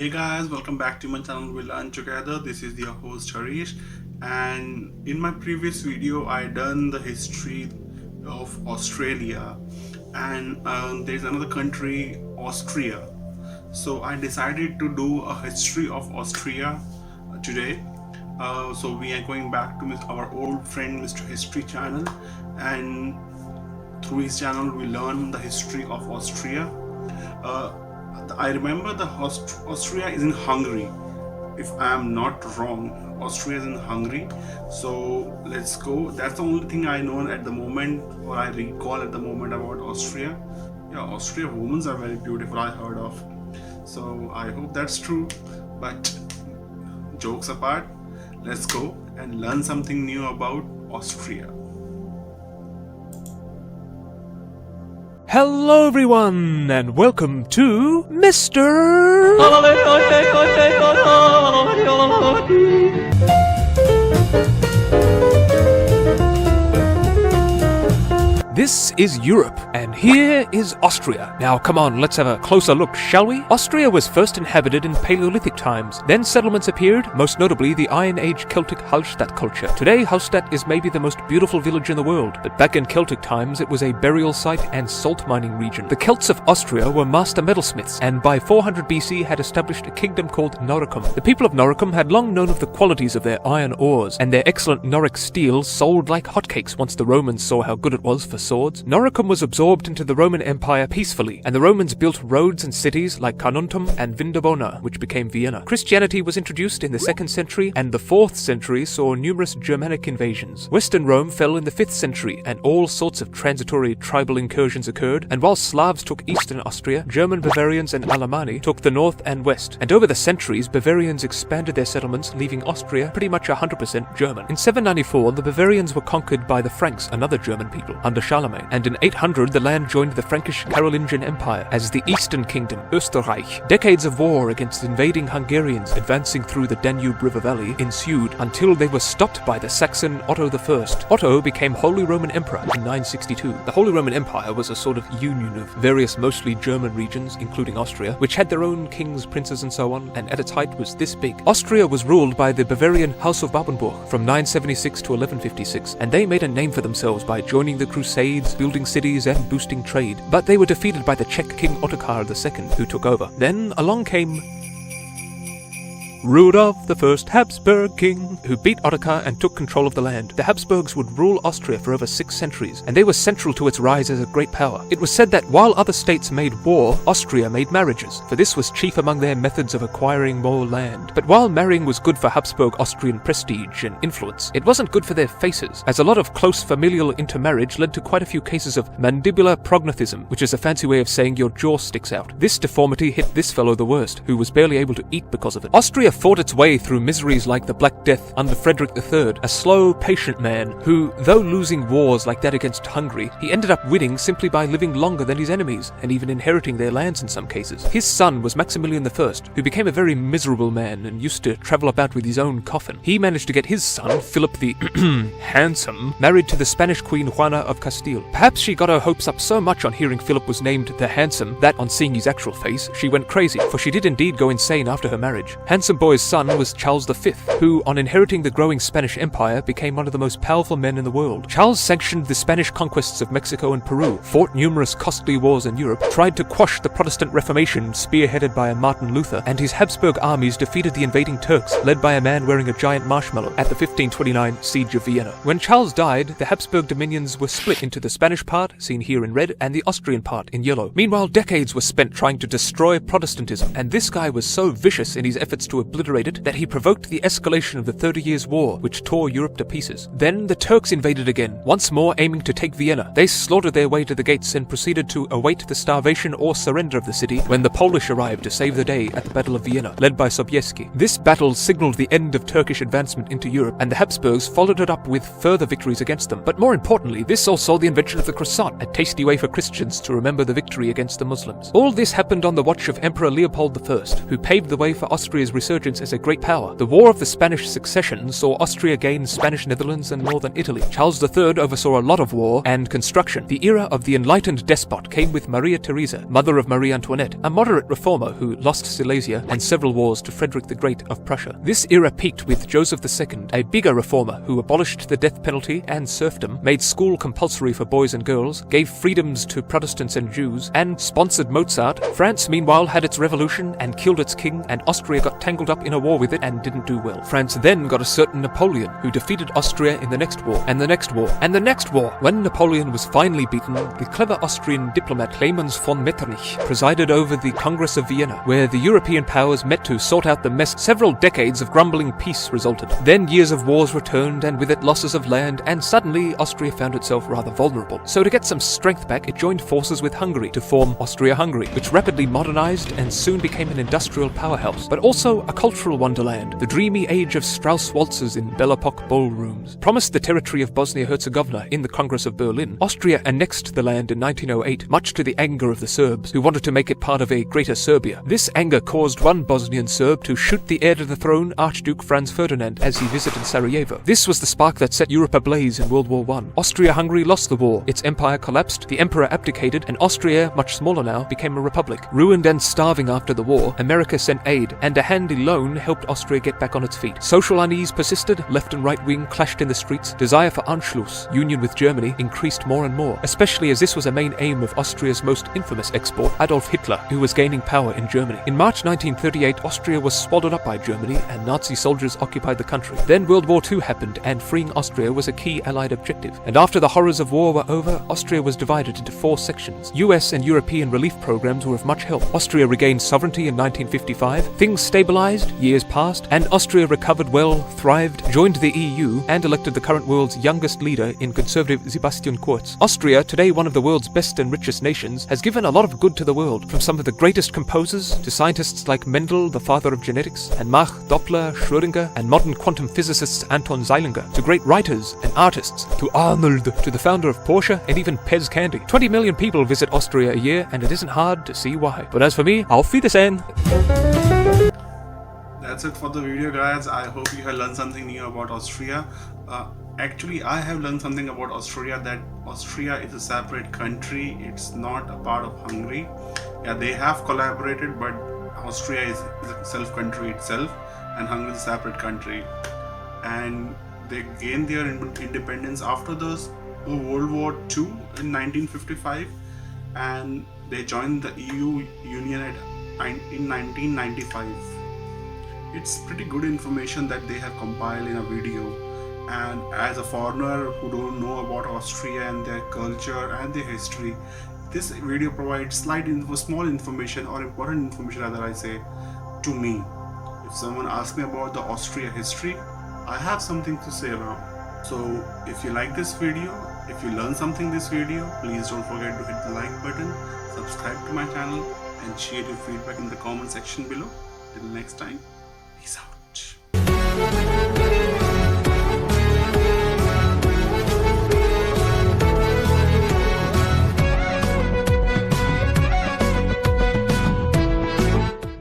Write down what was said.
Hey guys, welcome back to my channel. We learn together. This is your host Harish, and in my previous video I done the history of Australia, and there's another country, Austria. So I decided to do a history of Austria today. So we are going back to our old friend Mr. History channel, and through his channel we learn the history of Austria. I remember the Austria is in Hungary. If I am not wrong, Austria is in Hungary. So let's go. That's the only thing I know at the moment, or I recall at the moment about Austria. Yeah, Austria women are very beautiful, I heard of. So I hope that's true. But jokes apart, let's go and learn something new about Austria. Hello everyone, and welcome to Mr. This is Europe, and here is Austria. Now come on, let's have a closer look, shall we? Austria was first inhabited in Paleolithic times. Then settlements appeared, most notably the Iron Age Celtic Hallstatt culture. Today, Hallstatt is maybe the most beautiful village in the world, but back in Celtic times it was a burial site and salt mining region. The Celts of Austria were master metalsmiths, and by 400 BC had established a kingdom called Noricum. The people of Noricum had long known of the qualities of their iron ores, and their excellent Noric steel sold like hotcakes once the Romans saw how good it was for swords. Noricum was absorbed into the Roman Empire peacefully, and the Romans built roads and cities like Carnuntum and Vindobona, which became Vienna. Christianity was introduced in the 2nd century, and the 4th century saw numerous Germanic invasions. Western Rome fell in the 5th century, and all sorts of transitory tribal incursions occurred, and while Slavs took eastern Austria, German Bavarians and Alemanni took the north and west. And over the centuries, Bavarians expanded their settlements, leaving Austria pretty much 100% German. In 794, the Bavarians were conquered by the Franks, another German people, under Charlemagne, and in 800 the land joined the Frankish Carolingian Empire as the Eastern Kingdom, Österreich. Decades of war against invading Hungarians advancing through the Danube River Valley ensued until they were stopped by the Saxon Otto I. Otto became Holy Roman Emperor in 962. The Holy Roman Empire was a sort of union of various mostly German regions, including Austria, which had their own kings, princes and so on, and at its height was this big. Austria was ruled by the Bavarian House of Babenburg from 976 to 1156, and they made a name for themselves by joining the Crusades, building cities and boosting trade, but they were defeated by the Czech king Ottokar II, who took over. Then along came Rudolf I Habsburg King, who beat Ottokar and took control of the land. The Habsburgs would rule Austria for over 6 centuries, and they were central to its rise as a great power. It was said that while other states made war, Austria made marriages, for this was chief among their methods of acquiring more land. But while marrying was good for Habsburg Austrian prestige and influence, it wasn't good for their faces, as a lot of close familial intermarriage led to quite a few cases of mandibular prognathism, which is a fancy way of saying your jaw sticks out. This deformity hit this fellow the worst, who was barely able to eat because of it. Austria fought its way through miseries like the Black Death under Frederick III, a slow, patient man who, though losing wars like that against Hungary, he ended up winning simply by living longer than his enemies, and even inheriting their lands in some cases. His son was Maximilian I, who became a very miserable man and used to travel about with his own coffin. He managed to get his son, Philip the Handsome, married to the Spanish Queen Juana of Castile. Perhaps she got her hopes up so much on hearing Philip was named the Handsome that, on seeing his actual face, she went crazy, for she did indeed go insane after her marriage. Handsome boy's son was Charles V, who, on inheriting the growing Spanish Empire, became one of the most powerful men in the world. Charles sanctioned the Spanish conquests of Mexico and Peru, fought numerous costly wars in Europe, tried to quash the Protestant Reformation spearheaded by a Martin Luther, and his Habsburg armies defeated the invading Turks, led by a man wearing a giant marshmallow, at the 1529 Siege of Vienna. When Charles died, the Habsburg dominions were split into the Spanish part, seen here in red, and the Austrian part, in yellow. Meanwhile, decades were spent trying to destroy Protestantism, and this guy was so vicious in his efforts to obliterate it that he provoked the escalation of the 30 Years' War, which tore Europe to pieces. Then the Turks invaded again, once more aiming to take Vienna. They slaughtered their way to the gates and proceeded to await the starvation or surrender of the city when the Polish arrived to save the day at the Battle of Vienna, led by Sobieski. This battle signaled the end of Turkish advancement into Europe, and the Habsburgs followed it up with further victories against them. But more importantly, this all saw the invention of the croissant, a tasty way for Christians to remember the victory against the Muslims. All this happened on the watch of Emperor Leopold I, who paved the way for Austria's resurgence emergence as a great power. The War of the Spanish Succession saw Austria gain Spanish Netherlands and northern Italy. Charles III oversaw a lot of war and construction. The era of the enlightened despot came with Maria Theresa, mother of Marie Antoinette, a moderate reformer who lost Silesia and several wars to Frederick the Great of Prussia. This era peaked with Joseph II, a bigger reformer who abolished the death penalty and serfdom, made school compulsory for boys and girls, gave freedoms to Protestants and Jews, and sponsored Mozart. France, meanwhile, had its revolution and killed its king, and Austria got tangled up in a war with it and didn't do well. France then got a certain Napoleon, who defeated Austria in the next war, and the next war, and the next war. When Napoleon was finally beaten, the clever Austrian diplomat Clemens von Metternich presided over the Congress of Vienna, where the European powers met to sort out the mess. Several decades of grumbling peace resulted. Then years of wars returned, and with it losses of land, and suddenly Austria found itself rather vulnerable. So to get some strength back, it joined forces with Hungary to form Austria-Hungary, which rapidly modernized and soon became an industrial powerhouse, but also a cultural wonderland. The dreamy age of Strauss waltzes in Belle Epoque ballrooms. Promised the territory of Bosnia-Herzegovina in the Congress of Berlin, Austria annexed the land in 1908, much to the anger of the Serbs, who wanted to make it part of a greater Serbia. This anger caused one Bosnian Serb to shoot the heir to the throne, Archduke Franz Ferdinand, as he visited Sarajevo. This was the spark that set Europe ablaze in World War I. Austria-Hungary lost the war, its empire collapsed, the emperor abdicated, and Austria, much smaller now, became a republic. Ruined and starving after the war, America sent aid, and a handy loan helped Austria get back on its feet. Social unease persisted, left and right wing clashed in the streets, desire for Anschluss, union with Germany, increased more and more, especially as this was a main aim of Austria's most infamous export, Adolf Hitler, who was gaining power in Germany. In March 1938, Austria was swallowed up by Germany, and Nazi soldiers occupied the country. Then World War II happened, and freeing Austria was a key Allied objective. And after the horrors of war were over, Austria was divided into 4 sections. US and European relief programs were of much help. Austria regained sovereignty in 1955, things stabilized, years passed, and Austria recovered well, thrived, joined the EU, and elected the current world's youngest leader in conservative Sebastian Kurz. Austria, today one of the world's best and richest nations, has given a lot of good to the world, from some of the greatest composers to scientists like Mendel, the father of genetics, and Mach, Doppler, Schrödinger, and modern quantum physicists Anton Zeilinger, to great writers and artists, to Arnold, to the founder of Porsche, and even Pez Candy. 20 million people visit Austria a year, and it isn't hard to see why. But as for me, auf Wiedersehen! That's it for the video, guys. I hope you have learned something new about Austria. Actually, I have learned something about Austria, that Austria is a separate country. It's not a part of Hungary. Yeah, they have collaborated, but Austria is a self-country itself, and Hungary is a separate country. And they gained their independence after the World War II in 1955, and they joined the EU Union in 1995. It's pretty good information that they have compiled in a video, and as a foreigner who don't know about Austria and their culture and their history, this video provides small information, or important information rather I say, to me. If someone asks me about the Austria history, I have something to say around. So if you like this video, if you learn something in this video, please don't forget to hit the like button, subscribe to my channel, and share your feedback in the comment section below. Till next time, peace out.